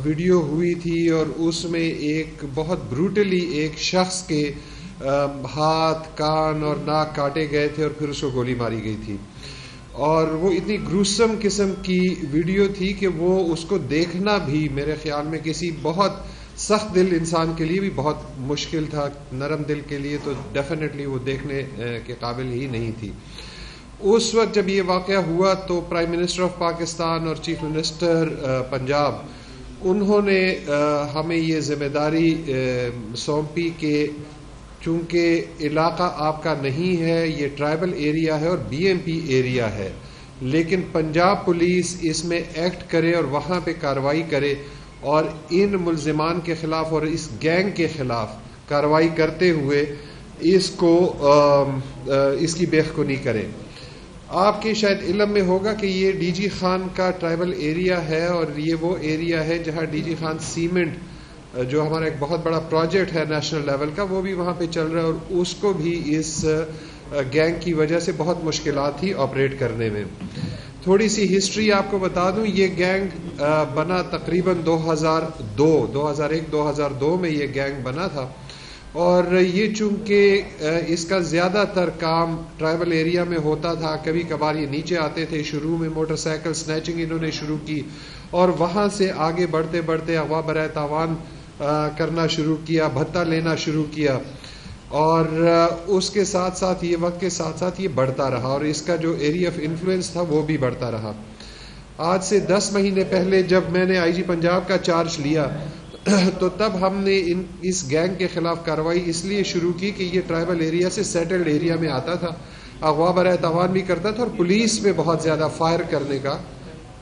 Video ہوئی تھی اور اس میں ایک بہت بروٹلی ایک شخص کے ہاتھ کان اور ناک کاٹے گئے تھے اور پھر اس کو گولی ماری گئی تھی، اور وہ اتنی گروسم قسم کی ویڈیو تھی کہ وہ اس کو دیکھنا بھی میرے خیال میں کسی بہت سخت دل انسان کے لیے بھی بہت مشکل تھا، نرم دل کے لیے تو ڈیفینیٹلی وہ دیکھنے کے قابل ہی نہیں تھی۔ اس وقت جب یہ واقعہ ہوا تو پرائم منسٹر آف پاکستان اور چیف منسٹر پنجاب انہوں نے ہمیں یہ ذمہ داری سونپی کہ چونکہ علاقہ آپ کا نہیں ہے، یہ ٹرائبل ایریا ہے اور بی ایم پی ایریا ہے، لیکن پنجاب پولیس اس میں ایکٹ کرے اور وہاں پہ کارروائی کرے اور ان ملزمان کے خلاف اور اس گینگ کے خلاف کارروائی کرتے ہوئے اس کی بےخونی کرے۔ آپ کے شاید علم میں ہوگا کہ یہ ڈی جی خان کا ٹرائبل ایریا ہے، اور یہ وہ ایریا ہے جہاں ڈی جی خان سیمنٹ جو ہمارا ایک بہت بڑا پروجیکٹ ہے نیشنل لیول کا، وہ بھی وہاں پہ چل رہا ہے، اور اس کو بھی اس گینگ کی وجہ سے بہت مشکلات تھی آپریٹ کرنے میں۔ تھوڑی سی ہسٹری آپ کو بتا دوں، یہ گینگ بنا تقریباً 2001-2002 میں یہ گینگ بنا تھا، اور یہ چونکہ اس کا زیادہ تر کام ٹرائبل ایریا میں ہوتا تھا، کبھی کبھار یہ نیچے آتے تھے، شروع میں موٹر سائیکل سنیچنگ انہوں نے شروع کی، اور وہاں سے آگے بڑھتے بڑھتے اغوا برائے تاوان کرنا شروع کیا، بھتہ لینا شروع کیا، اور اس کے ساتھ ساتھ یہ وقت کے ساتھ ساتھ یہ بڑھتا رہا، اور اس کا جو ایریا آف انفلوئنس تھا وہ بھی بڑھتا رہا۔ آج سے 10 مہینے پہلے جب میں نے آئی جی پنجاب کا چارج لیا تو تب ہم نے اس گینگ کے خلاف کارروائی اس لیے شروع کی کہ یہ ٹرائبل ایریا سے سیٹلڈ ایریا میں آتا تھا، اغوا برائے تاوان بھی کرتا تھا، اور پولیس میں بہت زیادہ فائر کرنے کا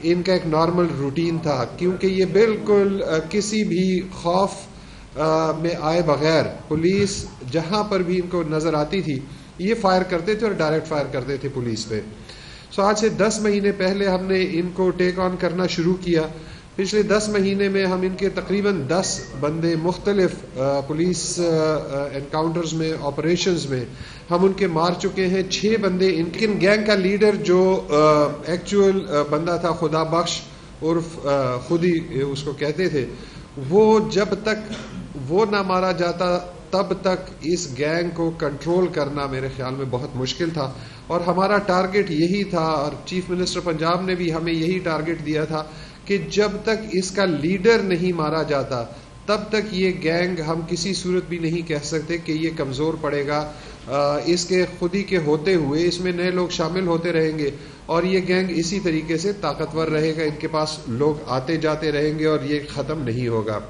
ان کا ایک نارمل روٹین تھا، کیونکہ یہ بالکل کسی بھی خوف میں آئے بغیر پولیس جہاں پر بھی ان کو نظر آتی تھی یہ فائر کرتے تھے اور ڈائریکٹ فائر کرتے تھے پولیس پہ۔ آج سے 10 مہینے پہلے ہم نے ان کو ٹیک آن کرنا شروع کیا۔ پچھلے 10 مہینے میں ہم ان کے تقریباً 10 بندے مختلف پولیس انکاؤنٹرز میں، آپریشنز میں ہم ان کے مار چکے ہیں۔ 6 بندے ان گینگ کا لیڈر جو ایکچوئل بندہ تھا، خدا بخش عرف خودی اس کو کہتے تھے، وہ جب تک وہ نہ مارا جاتا تب تک اس گینگ کو کنٹرول کرنا میرے خیال میں بہت مشکل تھا، اور ہمارا ٹارگٹ یہی تھا، اور چیف منسٹر پنجاب نے بھی ہمیں یہی ٹارگٹ دیا تھا کہ جب تک اس کا لیڈر نہیں مارا جاتا تب تک یہ گینگ ہم کسی صورت بھی نہیں کہہ سکتے کہ یہ کمزور پڑے گا۔ اس کے خودی کے ہوتے ہوئے اس میں نئے لوگ شامل ہوتے رہیں گے، اور یہ گینگ اسی طریقے سے طاقتور رہے گا، ان کے پاس لوگ آتے جاتے رہیں گے اور یہ ختم نہیں ہوگا۔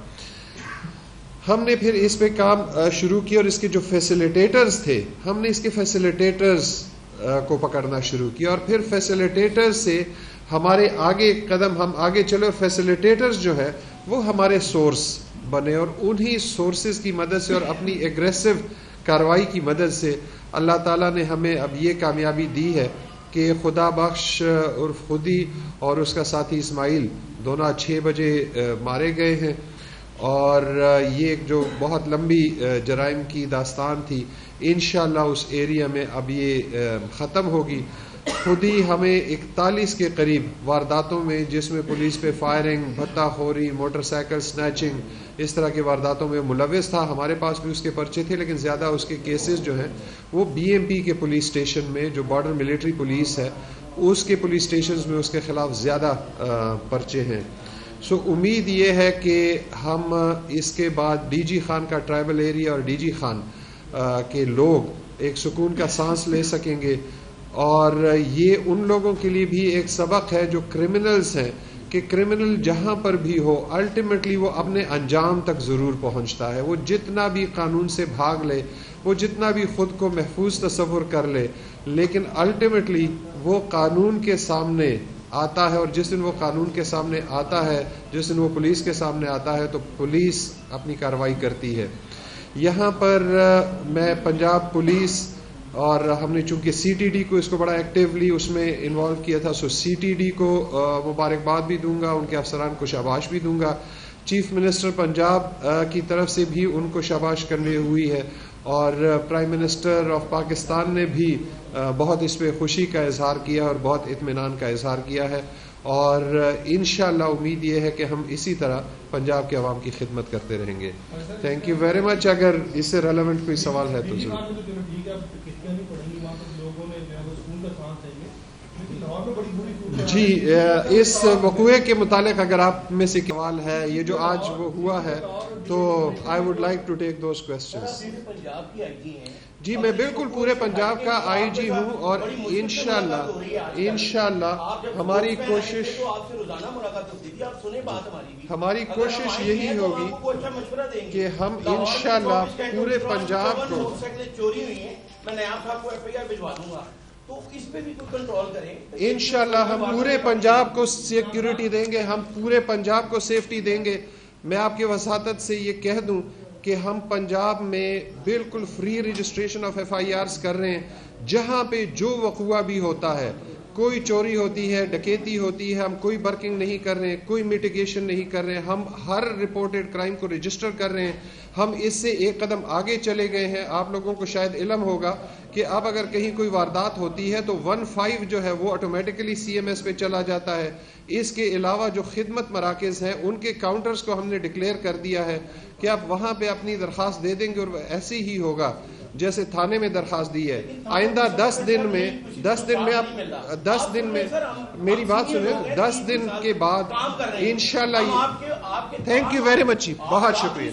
ہم نے پھر اس پہ کام شروع کیا، اور اس کے جو فیسیلیٹیٹرز تھے ہم نے اس کے فیسیلیٹیٹرز کو پکڑنا شروع کیا، اور پھر فیسیلیٹیٹرز سے ہمارے آگے قدم ہم آگے چلے، اور فیسیلیٹیٹرز جو ہے وہ ہمارے سورس بنے، اور انہی سورسز کی مدد سے اور اپنی ایگریسو کارروائی کی مدد سے اللہ تعالیٰ نے ہمیں اب یہ کامیابی دی ہے کہ خدا بخش عرف خودی اور اس کا ساتھی اسماعیل دونوں 6 بجے مارے گئے ہیں، اور یہ ایک جو بہت لمبی جرائم کی داستان تھی انشاءاللہ اس ایریا میں اب یہ ختم ہوگی۔ خودی ہمیں 41 کے قریب وارداتوں میں، جس میں پولیس پہ فائرنگ، بھتہ خوری، موٹر سائیکل سنیچنگ، اس طرح کی وارداتوں میں ملوث تھا۔ ہمارے پاس بھی اس کے پرچے تھے، لیکن زیادہ اس کے کیسز جو ہیں وہ بی ایم پی کے پولیس اسٹیشن میں، جو بارڈر ملٹری پولیس ہے اس کے پولیس اسٹیشنز میں اس کے خلاف زیادہ پرچے ہیں۔ امید یہ ہے کہ ہم اس کے بعد ڈی جی خان کا ٹرائبل ایریا اور ڈی جی خان کے لوگ ایک سکون کا سانس لے سکیں گے، اور یہ ان لوگوں کے لیے بھی ایک سبق ہے جو کرمنلز ہیں، کہ کرمنل جہاں پر بھی ہو الٹیمیٹلی وہ اپنے انجام تک ضرور پہنچتا ہے۔ وہ جتنا بھی قانون سے بھاگ لے، وہ جتنا بھی خود کو محفوظ تصور کر لے، لیکن الٹیمیٹلی وہ قانون کے سامنے آتا ہے، اور جس دن وہ قانون کے سامنے آتا ہے، جس دن وہ پولیس کے سامنے آتا ہے، تو پولیس اپنی کارروائی کرتی ہے۔ یہاں پر میں پنجاب پولیس اور ہم نے چونکہ سی ٹی ڈی کو اس کو بڑا ایکٹیولی اس میں انوالو کیا تھا، سی ٹی ڈی کو مبارکباد بھی دوں گا، ان کے افسران کو شاباش بھی دوں گا۔ چیف منسٹر پنجاب کی طرف سے بھی ان کو شاباش کرنی ہوئی ہے، اور پرائم منسٹر آف پاکستان نے بھی بہت اس پہ خوشی کا اظہار کیا اور بہت اطمینان کا اظہار کیا ہے، اور انشاءاللہ امید یہ ہے کہ ہم اسی طرح پنجاب کے عوام کی خدمت کرتے رہیں گے. Thank you very much. اگر اس سے ریلیونٹ کوئی سوال ہے تو ضرور. جی اس وقوعے کے متعلق اگر آپ میں سے سوال ہے یہ جو آج وہ ہوا ہے تو I would like to take those questions. جی میں بالکل پورے پنجاب کا آئی جی ہوں اور انشاءاللہ ہماری کوشش یہی ہوگی کہ ہم انشاءاللہ پورے پنجاب کو انشاءاللہ ہم پورے پنجاب کو سیکیورٹی دیں گے, ہم پورے پنجاب کو سیفٹی دیں گے. میں آپ کی وساطت سے یہ کہہ دوں کہ ہم پنجاب میں بالکل فری رجسٹریشن آف ایف آئی آرز کر رہے ہیں. جہاں پہ جو وقوع بھی ہوتا ہے, کوئی چوری ہوتی ہے, ڈکیتی ہوتی ہے, ہم کوئی برکنگ نہیں کر رہے ہیں, کوئی میٹیگیشن نہیں کر رہے ہیں, ہم ہر رپورٹڈ کرائم کو رجسٹر کر رہے ہیں. ہم اس سے ایک قدم آگے چلے گئے ہیں. آپ لوگوں کو شاید علم ہوگا کہ اب اگر کہیں کوئی واردات ہوتی ہے تو 15 جو ہے وہ آٹومیٹکلی سی ایم ایس پہ چلا جاتا ہے. اس کے علاوہ جو خدمت مراکز ہیں ان کے کاؤنٹرز کو ہم نے ڈکلیئر کر دیا ہے کہ آپ وہاں پہ اپنی درخواست دے دیں گے اور ایسے ہی ہوگا جیسے تھانے میں درخواست دی ہے. آئندہ 10 دن میں میری بات سنیں, 10 دن کے بعد انشاءاللہ. تھینک یو ویری مچ, بہت شکریہ.